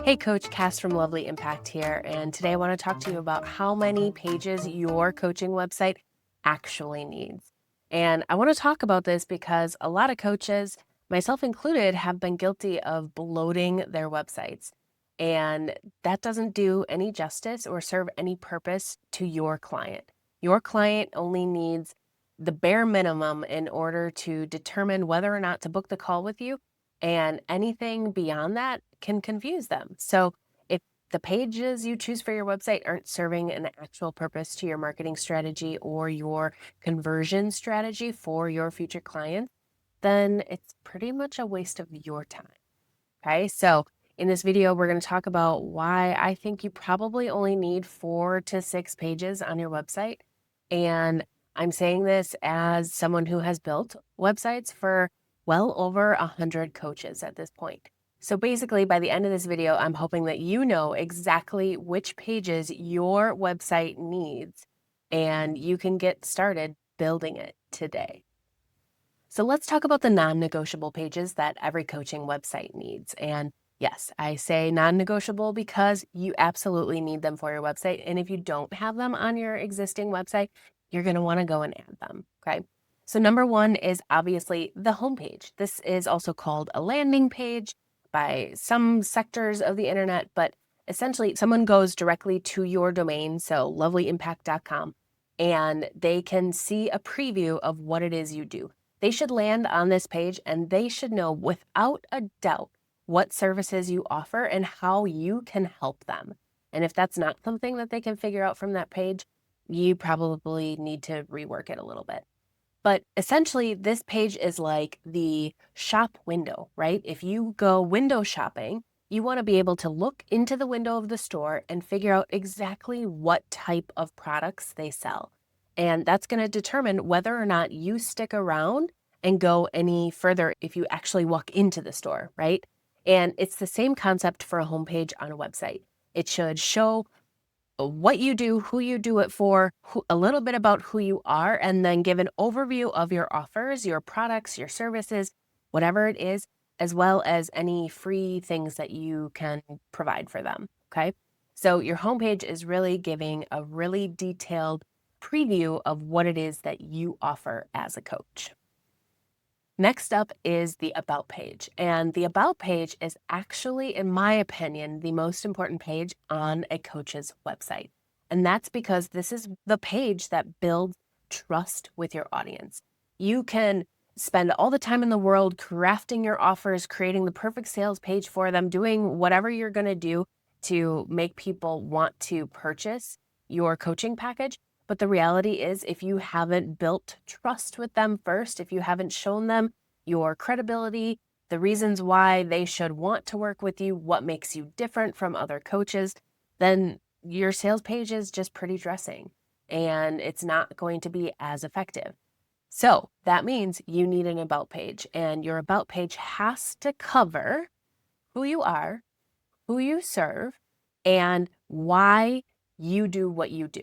Hey, Coach Cass from Lovely Impact here, and today I want to talk to you about how many pages your coaching website actually needs. And I want to talk about this because a lot of coaches, myself included, have been guilty of bloating their websites. And that doesn't do any justice or serve any purpose to your client. Your client only needs the bare minimum in order to determine whether or not to book the call with you, and anything beyond that can confuse them. So if the pages you choose for your website aren't serving an actual purpose to your marketing strategy or your conversion strategy for your future clients, then it's pretty much a waste of your time. Okay, so in this video, we're going to talk about why I think you probably only need 4 to 6 pages on your website. And I'm saying this as someone who has built websites for well over 100 coaches at this point. So basically, by the end of this video, I'm hoping that you know exactly which pages your website needs and you can get started building it today. So let's talk about the non-negotiable pages that every coaching website needs. And yes, I say non-negotiable because you absolutely need them for your website. And if you don't have them on your existing website, you're going to want to go and add them. Okay. So number one is obviously the homepage. This is also called a landing page by some sectors of the internet, but essentially someone goes directly to your domain, so lovelyimpact.com, and they can see a preview of what it is you do. They should land on this page and they should know without a doubt what services you offer and how you can help them. And if that's not something that they can figure out from that page, you probably need to rework it a little bit. But essentially, this page is like the shop window, right? If you go window shopping, you want to be able to look into the window of the store and figure out exactly what type of products they sell. And that's going to determine whether or not you stick around and go any further if you actually walk into the store, right? And it's the same concept for a homepage on a website. It should show what you do, who you do it for, a little bit about who you are, and then give an overview of your offers, your products, your services, whatever it is, as well as any free things that you can provide for them. Okay. So your homepage is really giving a really detailed preview of what it is that you offer as a coach. Next up is the About page. And the About page is actually, in my opinion, the most important page on a coach's website. And that's because this is the page that builds trust with your audience. You can spend all the time in the world crafting your offers, creating the perfect sales page for them, doing whatever you're going to do to make people want to purchase your coaching package. But the reality is, if you haven't built trust with them first, if you haven't shown them your credibility, the reasons why they should want to work with you, what makes you different from other coaches, then your sales page is just pretty dressing and it's not going to be as effective. So that means you need an About page, and your About page has to cover who you are, who you serve, and why you do what you do.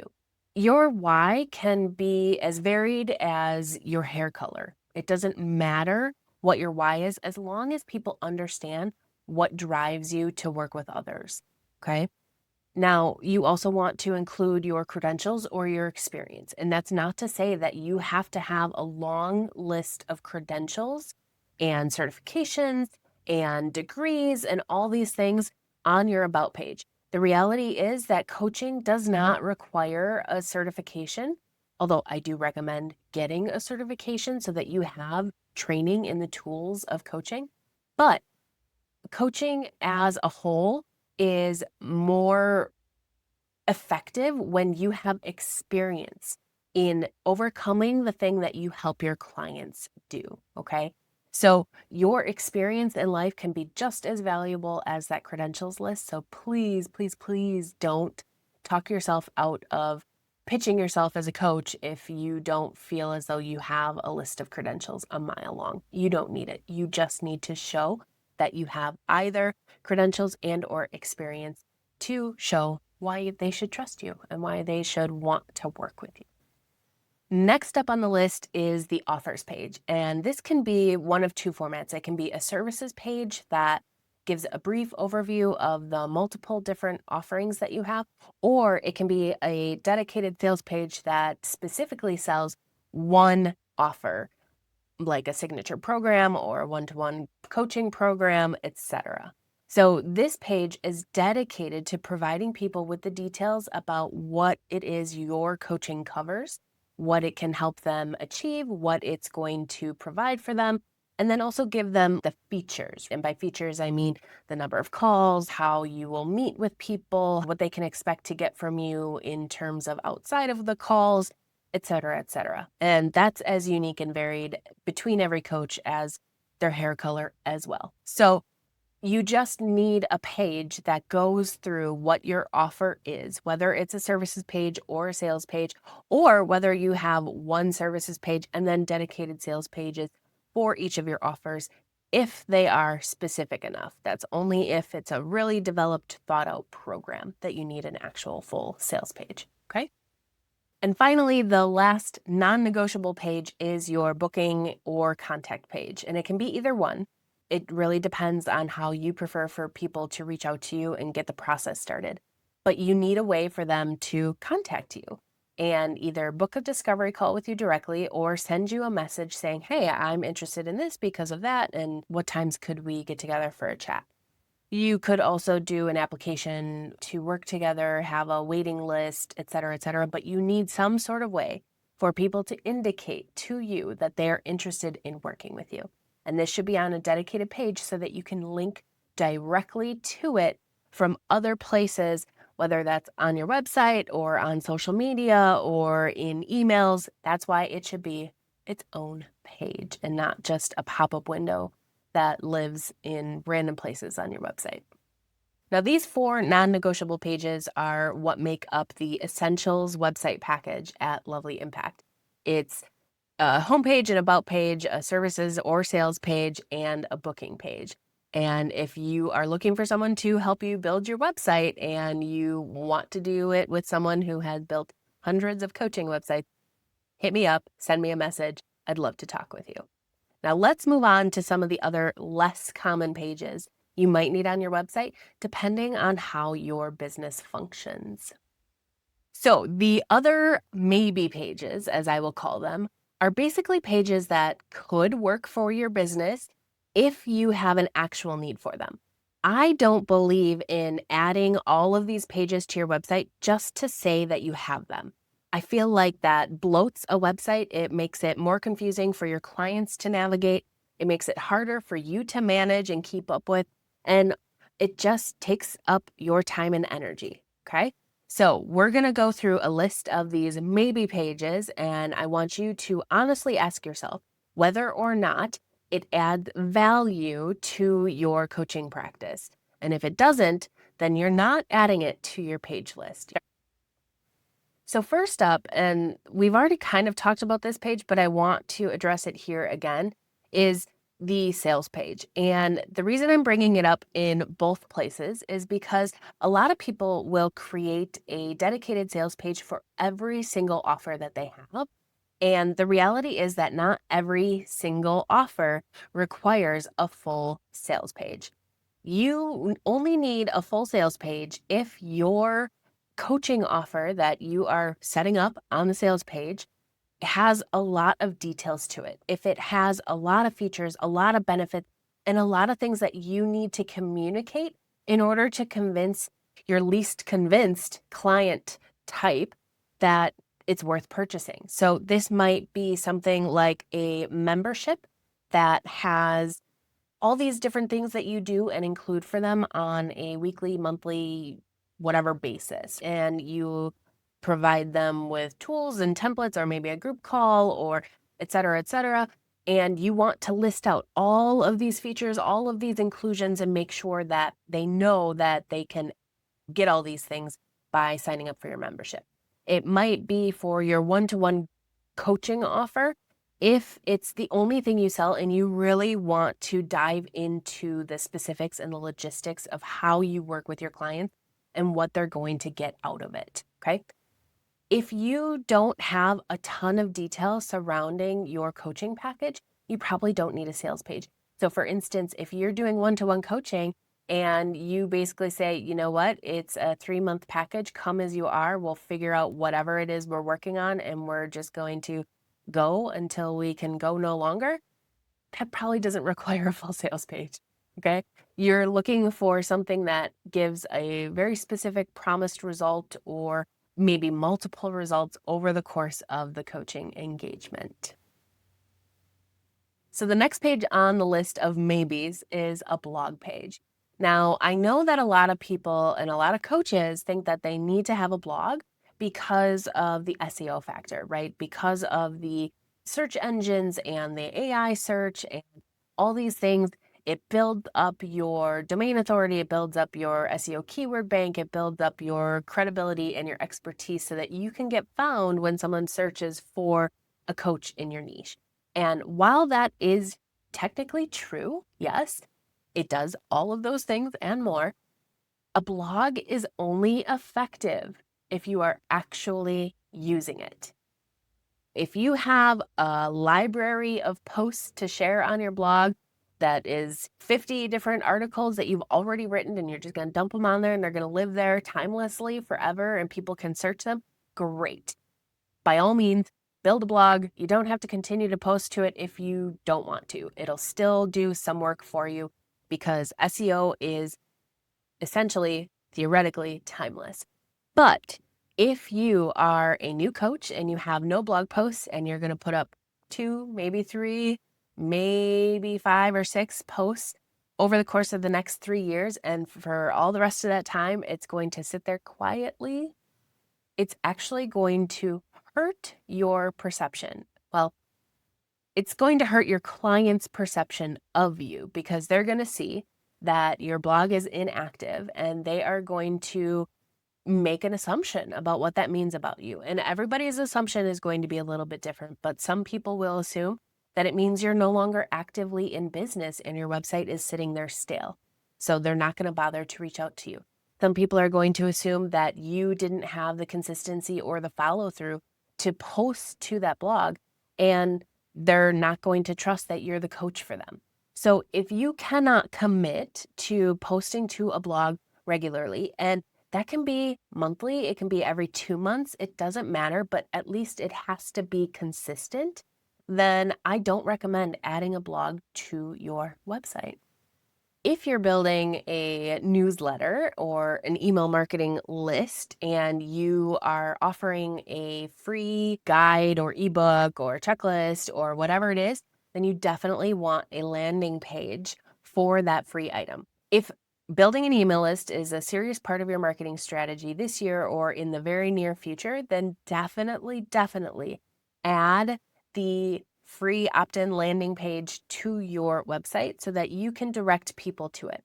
Your why can be as varied as your hair color. It doesn't matter what your why is as long as people understand what drives you to work with others. Okay. Now, you also want to include your credentials or your experience. And that's not to say that you have to have a long list of credentials and certifications and degrees and all these things on your About page. The reality is that coaching does not require a certification, although I do recommend getting a certification so that you have training in the tools of coaching. But coaching as a whole is more effective when you have experience in overcoming the thing that you help your clients do. Okay. So your experience in life can be just as valuable as that credentials list. So please, please, please don't talk yourself out of pitching yourself as a coach if you don't feel as though you have a list of credentials a mile long. You don't need it. You just need to show that you have either credentials and or experience to show why they should trust you and why they should want to work with you. Next up on the list is the offers page. And this can be one of two formats. It can be a services page that gives a brief overview of the multiple different offerings that you have, or it can be a dedicated sales page that specifically sells one offer, like a signature program or a one-to-one coaching program, etc. So this page is dedicated to providing people with the details about what it is your coaching covers, what it can help them achieve, what it's going to provide for them, and then also give them the features. And by features, I mean the number of calls, how you will meet with people, what they can expect to get from you in terms of outside of the calls, et cetera, et cetera. And that's as unique and varied between every coach as their hair color as well. So you just need a page that goes through what your offer is, whether it's a services page or a sales page, or whether you have one services page and then dedicated sales pages for each of your offers, if they are specific enough. That's only if it's a really developed, thought out program that you need an actual full sales page. Okay. And finally, the last non-negotiable page is your booking or contact page. And it can be either one. It really depends on how you prefer for people to reach out to you and get the process started. But you need a way for them to contact you and either book a discovery call with you directly or send you a message saying, hey, I'm interested in this because of that. And what times could we get together for a chat? You could also do an application to work together, have a waiting list, et cetera, but you need some sort of way for people to indicate to you that they are interested in working with you. And this should be on a dedicated page so that you can link directly to it from other places, whether that's on your website or on social media or in emails. That's why it should be its own page and not just a pop-up window that lives in random places on your website. Now, these 4 non-negotiable pages are what make up the Essentials website package at Lovely Impact. It's a homepage, an about page, a services or sales page, and a booking page. And if you are looking for someone to help you build your website and you want to do it with someone who has built hundreds of coaching websites, hit me up, send me a message. I'd love to talk with you. Now let's move on to some of the other less common pages you might need on your website, depending on how your business functions. So the other maybe pages, as I will call them, are basically pages that could work for your business if you have an actual need for them. I don't believe in adding all of these pages to your website just to say that you have them. I feel like that bloats a website. It makes it more confusing for your clients to navigate. It makes it harder for you to manage and keep up with. And it just takes up your time and energy. Okay. So we're going to go through a list of these maybe pages, and I want you to honestly ask yourself whether or not it adds value to your coaching practice. And if it doesn't, then you're not adding it to your page list. So first up, and we've already kind of talked about this page, but I want to address it here again, is the sales page. And the reason I'm bringing it up in both places is because a lot of people will create a dedicated sales page for every single offer that they have. And the reality is that not every single offer requires a full sales page. You only need a full sales page if your coaching offer that you are setting up on the sales page has a lot of details to it. If it has a lot of features, a lot of benefits, and a lot of things that you need to communicate in order to convince your least convinced client type that it's worth purchasing. So this might be something like a membership that has all these different things that you do and include for them on a weekly, monthly, whatever basis. And you provide them with tools and templates or maybe a group call or et cetera, et cetera. And you want to list out all of these features, all of these inclusions, and make sure that they know that they can get all these things by signing up for your membership. It might be for your one-to-one coaching offer if it's the only thing you sell and you really want to dive into the specifics and the logistics of how you work with your clients and what they're going to get out of it, okay? If you don't have a ton of detail surrounding your coaching package, you probably don't need a sales page. So for instance, if you're doing one-to-one coaching, and you basically say, you know what, it's a 3-month package, come as you are, we'll figure out whatever it is we're working on, and we're just going to go until we can go no longer, that probably doesn't require a full sales page, okay? You're looking for something that gives a very specific promised result or maybe multiple results over the course of the coaching engagement. So the next page on the list of maybes is a blog page. Now, I know that a lot of people and a lot of coaches think that they need to have a blog because of the SEO factor, right? Because of the search engines and the AI search and all these things. It builds up your domain authority, it builds up your SEO keyword bank, it builds up your credibility and your expertise so that you can get found when someone searches for a coach in your niche. And while that is technically true, yes, it does all of those things and more, a blog is only effective if you are actually using it. If you have a library of posts to share on your blog that is 50 different articles that you've already written and you're just going to dump them on there and they're going to live there timelessly forever and people can search them, great. By all means, build a blog. You don't have to continue to post to it if you don't want to. It'll still do some work for you because SEO is essentially, theoretically, timeless. But if you are a new coach and you have no blog posts and you're going to put up 2, maybe 3, maybe 5 or 6 posts over the course of the next 3 years, and for all the rest of that time, it's going to sit there quietly, it's actually going to hurt your perception. Well, it's going to hurt your client's perception of you because they're going to see that your blog is inactive and they are going to make an assumption about what that means about you. And everybody's assumption is going to be a little bit different, but some people will assume that it means you're no longer actively in business and your website is sitting there stale. So they're not going to bother to reach out to you. Some people are going to assume that you didn't have the consistency or the follow through to post to that blog, and they're not going to trust that you're the coach for them. So if you cannot commit to posting to a blog regularly, and that can be monthly, it can be every 2 months, it doesn't matter, but at least it has to be consistent, then I don't recommend adding a blog to your website. If you're building a newsletter or an email marketing list and you are offering a free guide or ebook or checklist or whatever it is, then you definitely want a landing page for that free item. If building an email list is a serious part of your marketing strategy this year or in the very near future, then definitely add the free opt-in landing page to your website so that you can direct people to it.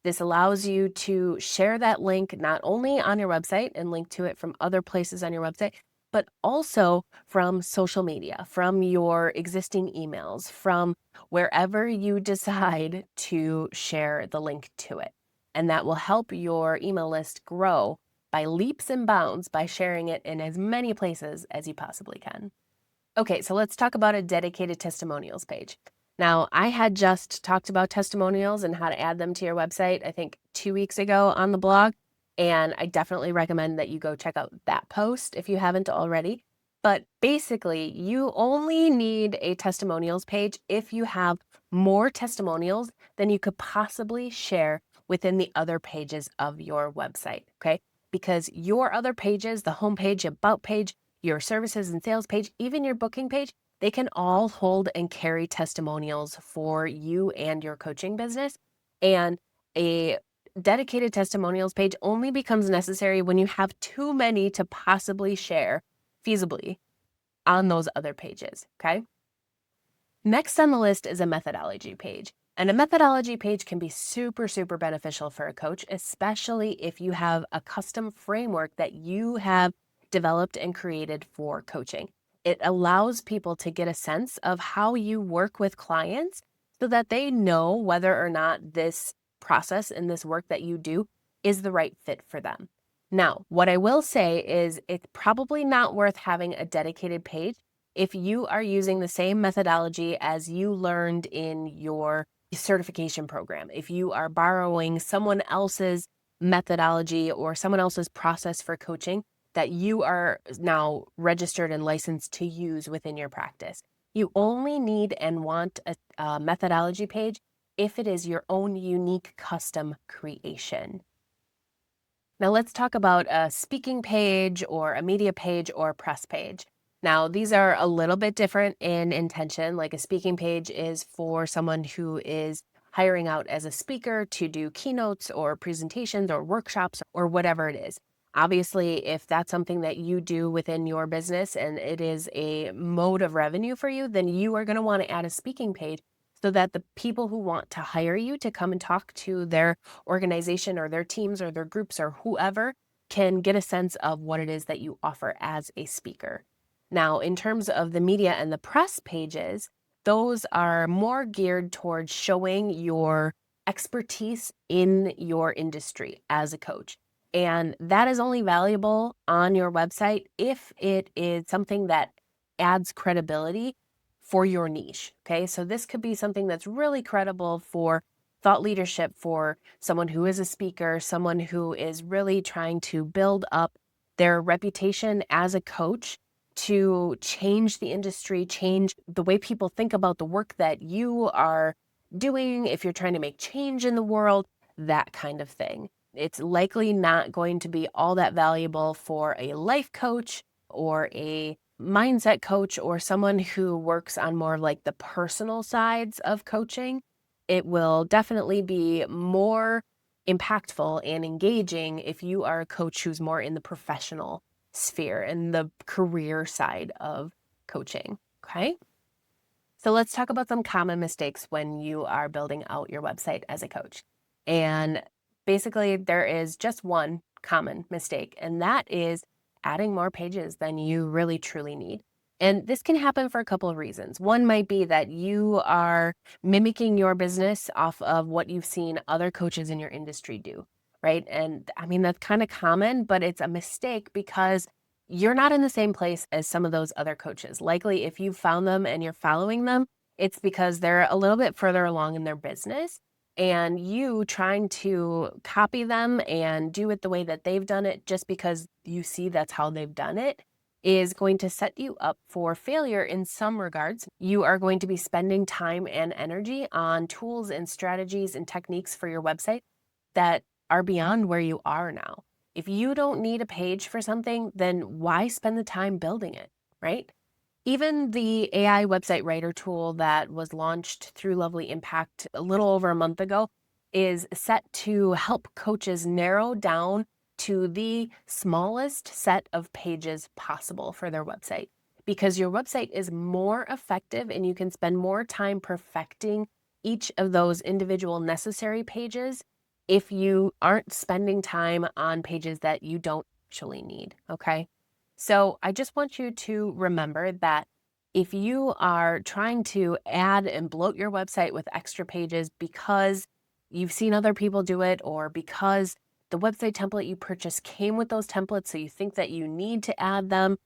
This allows you to share that link not only on your website and link to it from other places on your website, but also from social media, from your existing emails, from wherever you decide to share the link to it. And that will help your email list grow by leaps and bounds by sharing it in as many places as you possibly can. Okay, so let's talk about a dedicated testimonials page. Now, I had just talked about testimonials and how to add them to your website, I think 2 weeks ago on the blog, and I definitely recommend that you go check out that post if you haven't already. But basically, you only need a testimonials page if you have more testimonials than you could possibly share within the other pages of your website, okay? Because your other pages, the homepage, about page, your services and sales page, even your booking page, they can all hold and carry testimonials for you and your coaching business. And a dedicated testimonials page only becomes necessary when you have too many to possibly share feasibly on those other pages, okay? Next on the list is a methodology page. And a methodology page can be super beneficial for a coach, especially if you have a custom framework that you have developed and created for coaching. It allows people to get a sense of how you work with clients so that they know whether or not this process and this work that you do is the right fit for them. Now, what I will say is it's probably not worth having a dedicated page if you are using the same methodology as you learned in your certification program, if you are borrowing someone else's methodology or someone else's process for coaching that you are now registered and licensed to use within your practice. You only need and want a methodology page if it is your own unique custom creation. Now let's talk about a speaking page or a media page or a press page. Now, these are a little bit different in intention. Like a speaking page is for someone who is hiring out as a speaker to do keynotes or presentations or workshops or whatever it is. Obviously, if that's something that you do within your business and it is a mode of revenue for you, then you are going to want to add a speaking page so that the people who want to hire you to come and talk to their organization or their teams or their groups or whoever can get a sense of what it is that you offer as a speaker. Now, in terms of the media and the press pages, those are more geared towards showing your expertise in your industry as a coach. And that is only valuable on your website if it is something that adds credibility for your niche. Okay, so this could be something that's really credible for thought leadership, for someone who is a speaker, someone who is really trying to build up their reputation as a coach to change the industry, change the way people think about the work that you are doing, if you're trying to make change in the world, that kind of thing. It's likely not going to be all that valuable for a life coach or a mindset coach or someone who works on more of like the personal sides of coaching. It will definitely be more impactful and engaging if you are a coach who's more in the professional sphere and the career side of coaching. Okay. So let's talk about some common mistakes when you are building out your website as a coach. And basically, there is just one common mistake, and that is adding more pages than you really truly need. And this can happen for a couple of reasons. One might be that you are mimicking your business off of what you've seen other coaches in your industry do, right? And I mean, that's kind of common, but it's a mistake because you're not in the same place as some of those other coaches. Likely, if you found them and you're following them, it's because they're a little bit further along in their business. And you trying to copy them and do it the way that they've done it just because you see that's how they've done it is going to set you up for failure in some regards. You are going to be spending time and energy on tools and strategies and techniques for your website that are beyond where you are now. If you don't need a page for something, then why spend the time building it, right? Even the AI website writer tool that was launched through Lovely Impact a little over a month ago is set to help coaches narrow down to the smallest set of pages possible for their website, because your website is more effective and you can spend more time perfecting each of those individual necessary pages if you aren't spending time on pages that you don't actually need, okay? So I just want you to remember that if you are trying to add and bloat your website with extra pages because you've seen other people do it, or because the website template you purchased came with those templates, so you think that you need to add them,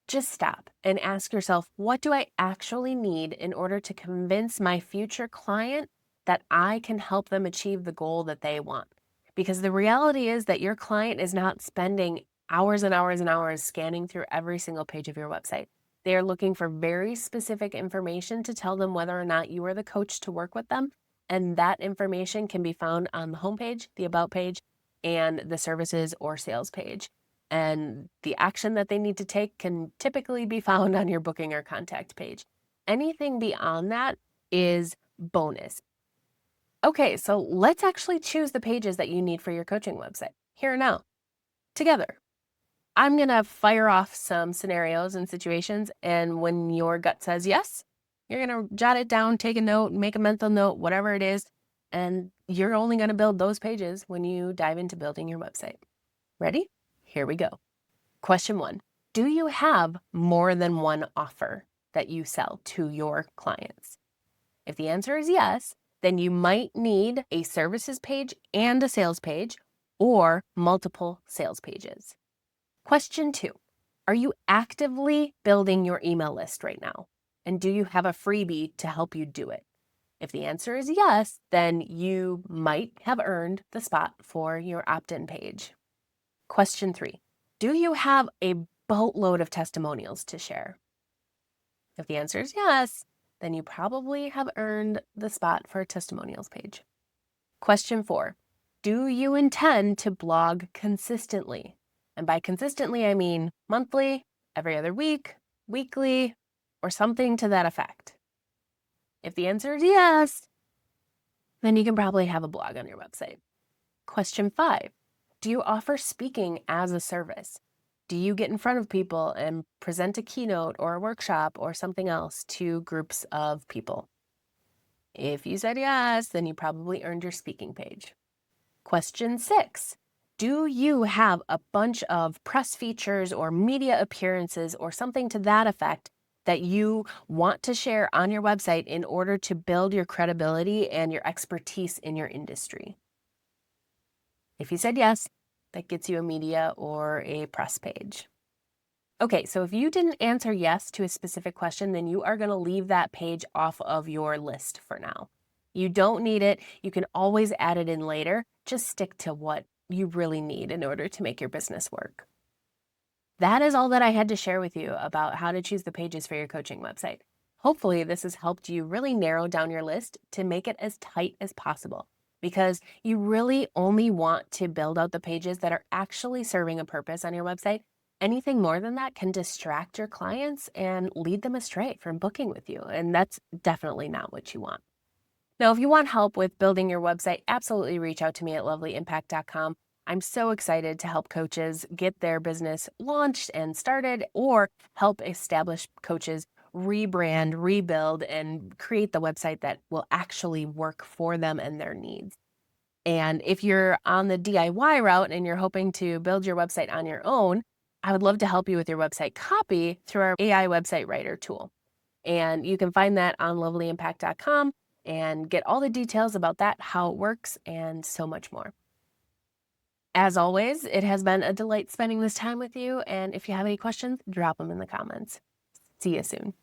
just stop and ask yourself, what do I actually need in order to convince my future client that I can help them achieve the goal that they want? Because the reality is that your client is not spending hours and hours and hours scanning through every single page of your website. They are looking for very specific information to tell them whether or not you are the coach to work with them. And that information can be found on the homepage, the about page, and the services or sales page. And the action that they need to take can typically be found on your booking or contact page. Anything beyond that is bonus. Okay, so let's actually choose the pages that you need for your coaching website here now, together. I'm going to fire off some scenarios and situations, and when your gut says yes, you're going to jot it down, take a note, make a mental note, whatever it is, and you're only going to build those pages when you dive into building your website. Ready? Here we go. Question 1. Do you have more than one offer that you sell to your clients? If the answer is yes, then you might need a services page and a sales page, or multiple sales pages. Question 2. Are you actively building your email list right now? And do you have a freebie to help you do it? If the answer is yes, then you might have earned the spot for your opt-in page. Question 3, do you have a boatload of testimonials to share? If the answer is yes, then you probably have earned the spot for a testimonials page. Question 4, do you intend to blog consistently? And by consistently, I mean monthly, every other week, weekly, or something to that effect. If the answer is yes, then you can probably have a blog on your website. Question 5, do you offer speaking as a service? Do you get in front of people and present a keynote or a workshop or something else to groups of people? If you said yes, then you probably earned your speaking page. Question 6, do you have a bunch of press features or media appearances or something to that effect that you want to share on your website in order to build your credibility and your expertise in your industry? If you said yes, that gets you a media or a press page. Okay, so if you didn't answer yes to a specific question, then you are going to leave that page off of your list for now. You don't need it. You can always add it in later. Just stick to what you really need in order to make your business work. That is all that I had to share with you about how to choose the pages for your coaching website. Hopefully, this has helped you really narrow down your list to make it as tight as possible, because you really only want to build out the pages that are actually serving a purpose on your website. Anything more than that can distract your clients and lead them astray from booking with you, and that's definitely not what you want. Now, if you want help with building your website, absolutely reach out to me at lovelyimpact.com. I'm so excited to help coaches get their business launched and started, or help established coaches rebrand, rebuild, and create the website that will actually work for them and their needs. And if you're on the DIY route and you're hoping to build your website on your own, I would love to help you with your website copy through our AI website writer tool. And you can find that on lovelyimpact.com and get all the details about that, how it works, and so much more. As always, it has been a delight spending this time with you. And if you have any questions, drop them in the comments. See you soon.